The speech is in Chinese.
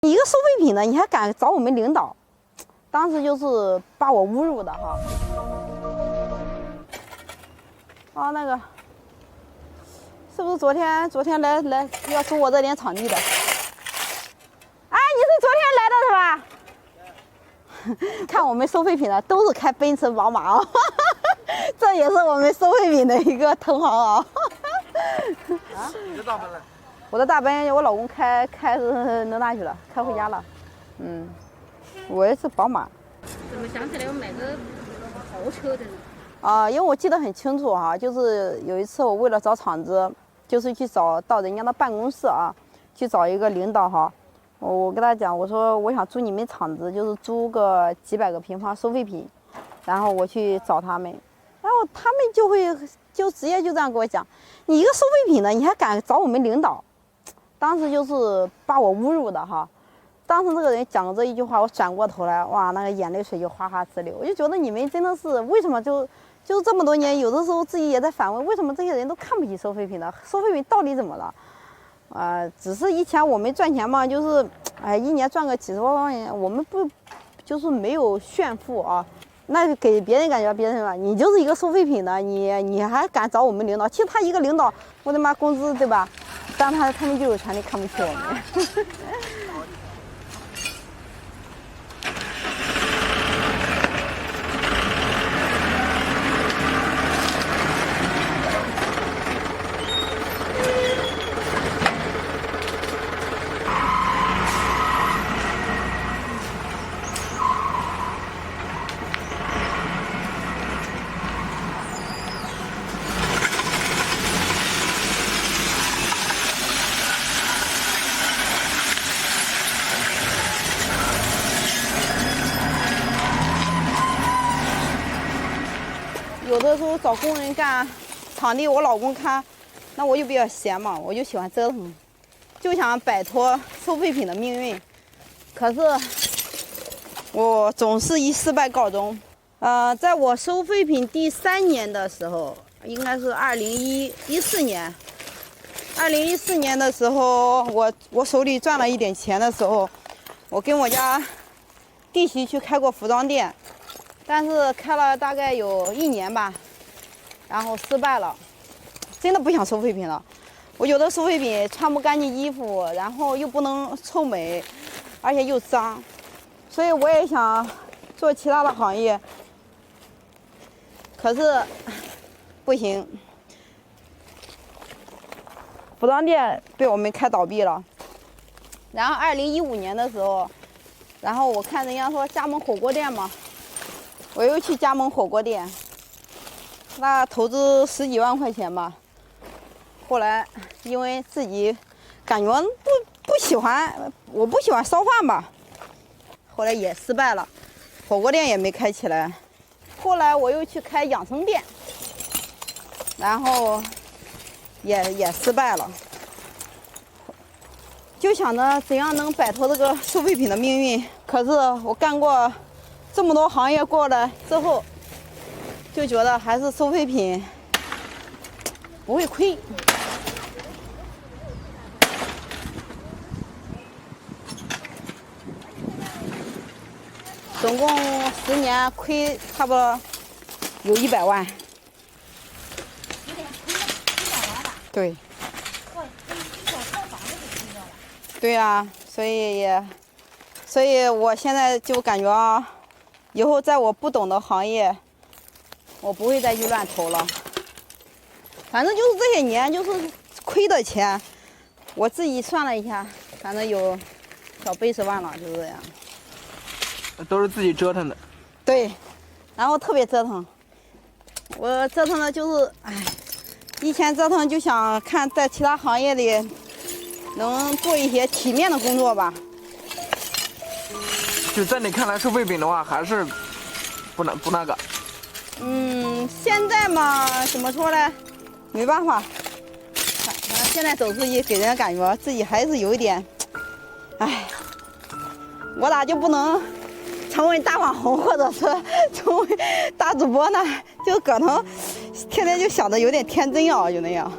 你一个收废品的，你还敢找我们领导？当时就是把我侮辱的哈。啊，那个是不是昨天来要收我这点场地的？哎，你是昨天来的是吧？看我们收废品的都是开奔驰、宝马啊，这也是我们收废品的一个同行啊。啊，你的大奔呢？我的大奔，我老公开是农大去了，开回家了。嗯，我也是宝马。怎么想起来要买个豪车的呢？因为我记得很清楚哈，就是有一次我为了找厂子，就是去到人家的办公室啊，去找一个领导哈。我跟他讲，我说我想租你们厂子，就是租个几百个平方收废品，然后我去找他们，然后他们就直接就这样跟我讲，你一个收废品的，你还敢找我们领导？当时就是把我侮辱的哈。当时这个人讲了这一句话，我转过头来，哇，那个眼泪水就哗哗直流。我就觉得你们真的是为什么就是这么多年，有的时候自己也在反问，为什么这些人都看不起收废品的？收废品到底怎么了？只是以前我们赚钱嘛，就是一年赚个几十万块钱，我们不就是没有炫富啊？那给别人感觉别人吧，你就是一个收废品的，你还敢找我们领导？其实他一个领导，我的妈，工资对吧？但他们就有权利看不起我们。有的时候找工人干场地，我老公看，那我就比较闲嘛，我就喜欢折腾，就想摆脱收废品的命运。可是我总是以失败告终。在我收废品第3年的时候，应该是2014年。2014年的时候，我手里赚了一点钱的时候，我跟我家弟媳去开过服装店。但是开了大概有1年吧，然后失败了，真的不想收废品了。我觉得收废品穿不干净衣服，然后又不能臭美，而且又脏，所以我也想做其他的行业，可是不行，服装店被我们开倒闭了。然后2015年的时候，然后我看人家说加盟火锅店嘛。我又去加盟火锅店，那投资10几万块钱吧。后来因为自己感觉不喜欢，我不喜欢烧饭吧，后来也失败了，火锅店也没开起来。后来我又去开养生店，然后也失败了。就想着怎样能摆脱这个收废品的命运，可是我干过这么多行业过了之后，就觉得还是收废品不会亏。总共10年亏差不多有100万。对。对呀，所以我现在就感觉啊。以后在我不懂的行业，我不会再去乱投了。反正就是这些年就是亏的钱，我自己算了一下，反正有小80万了，就是这样。都是自己折腾的。对，然后特别折腾。我折腾的就是，以前折腾就想看在其他行业里能做一些体面的工作吧。就在你看来，收废品的话还是不那个。现在嘛，怎么说呢？没办法，反正现在走出去给人感觉自己还是有一点，我咋就不能成为大网红，或者是成为大主播呢？就可能天天就想着有点天真啊，就那样。